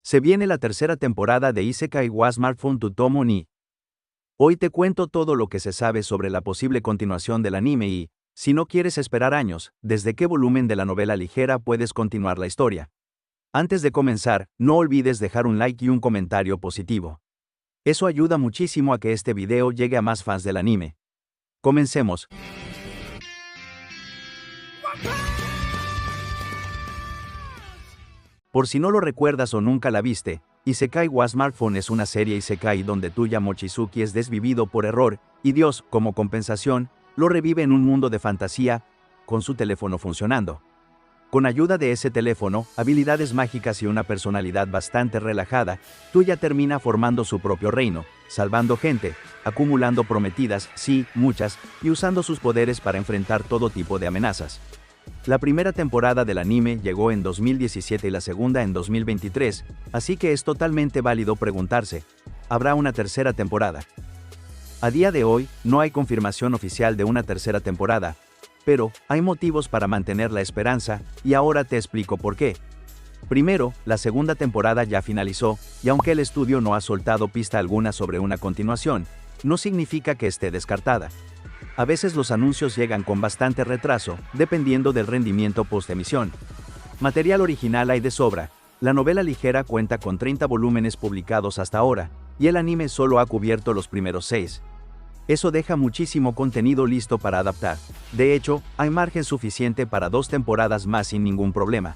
Se viene la tercera temporada de Isekai wa Smartphone to Tomo ni. Hoy te cuento todo lo que se sabe sobre la posible continuación del anime y, si no quieres esperar años, desde qué volumen de la novela ligera puedes continuar la historia. Antes de comenzar, no olvides dejar un like y un comentario positivo. Eso ayuda muchísimo a que este video llegue a más fans del anime. Comencemos. Por si no lo recuerdas o nunca la viste, Isekai wa Smartphone es una serie Isekai donde Tuya Mochizuki es desvivido por error, y Dios, como compensación, lo revive en un mundo de fantasía, con su teléfono funcionando. Con ayuda de ese teléfono, habilidades mágicas y una personalidad bastante relajada, Tuya termina formando su propio reino, salvando gente, acumulando prometidas, sí, muchas, y usando sus poderes para enfrentar todo tipo de amenazas. La primera temporada del anime llegó en 2017 y la segunda en 2023, así que es totalmente válido preguntarse, ¿habrá una tercera temporada? A día de hoy, no hay confirmación oficial de una tercera temporada, pero hay motivos para mantener la esperanza, y ahora te explico por qué. Primero, la segunda temporada ya finalizó, y aunque el estudio no ha soltado pista alguna sobre una continuación, no significa que esté descartada. A veces los anuncios llegan con bastante retraso, dependiendo del rendimiento post-emisión. Material original hay de sobra. La novela ligera cuenta con 30 volúmenes publicados hasta ahora, y el anime solo ha cubierto los primeros 6. Eso deja muchísimo contenido listo para adaptar. De hecho, hay margen suficiente para 2 temporadas más sin ningún problema.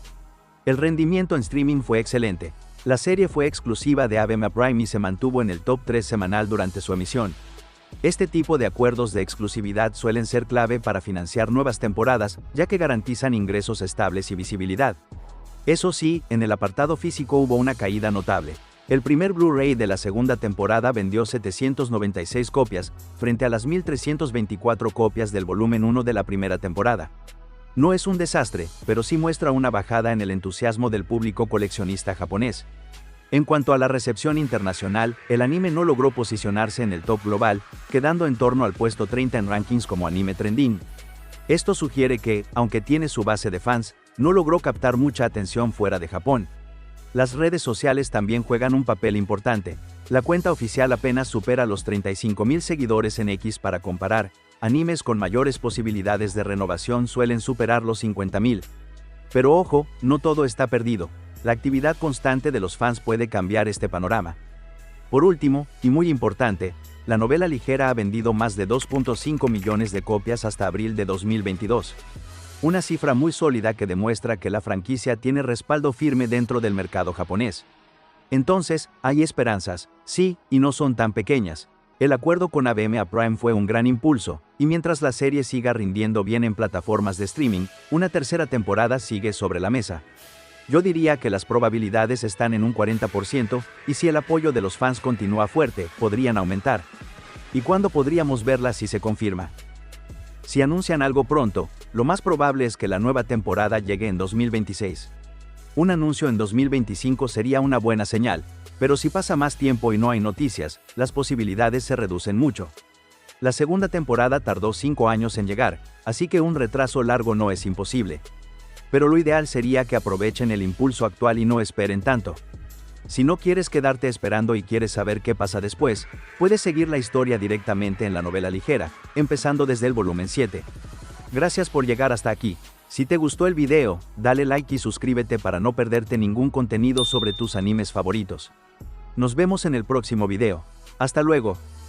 El rendimiento en streaming fue excelente. La serie fue exclusiva de ABEMA Prime y se mantuvo en el top 3 semanal durante su emisión. Este tipo de acuerdos de exclusividad suelen ser clave para financiar nuevas temporadas, ya que garantizan ingresos estables y visibilidad. Eso sí, en el apartado físico hubo una caída notable. El primer Blu-ray de la segunda temporada vendió 796 copias, frente a las 1324 copias del volumen 1 de la primera temporada. No es un desastre, pero sí muestra una bajada en el entusiasmo del público coleccionista japonés. En cuanto a la recepción internacional, el anime no logró posicionarse en el top global, quedando en torno al puesto 30 en rankings como anime trending. Esto sugiere que, aunque tiene su base de fans, no logró captar mucha atención fuera de Japón. Las redes sociales también juegan un papel importante. La cuenta oficial apenas supera los 35,000 seguidores en X. Para comparar, animes con mayores posibilidades de renovación suelen superar los 50,000. Pero ojo, no todo está perdido. La actividad constante de los fans puede cambiar este panorama. Por último, y muy importante, la novela ligera ha vendido más de 2.5 millones de copias hasta abril de 2022. Una cifra muy sólida que demuestra que la franquicia tiene respaldo firme dentro del mercado japonés. Entonces, hay esperanzas, sí, y no son tan pequeñas. El acuerdo con ABEMA Prime fue un gran impulso, y mientras la serie siga rindiendo bien en plataformas de streaming, una tercera temporada sigue sobre la mesa. Yo diría que las probabilidades están en un 40%, y si el apoyo de los fans continúa fuerte, podrían aumentar. ¿Y cuándo podríamos verla si se confirma? Si anuncian algo pronto, lo más probable es que la nueva temporada llegue en 2026. Un anuncio en 2025 sería una buena señal, pero si pasa más tiempo y no hay noticias, las posibilidades se reducen mucho. La segunda temporada tardó 5 años en llegar, así que un retraso largo no es imposible. Pero lo ideal sería que aprovechen el impulso actual y no esperen tanto. Si no quieres quedarte esperando y quieres saber qué pasa después, puedes seguir la historia directamente en la novela ligera, empezando desde el volumen 7. Gracias por llegar hasta aquí. Si te gustó el video, dale like y suscríbete para no perderte ningún contenido sobre tus animes favoritos. Nos vemos en el próximo video. Hasta luego.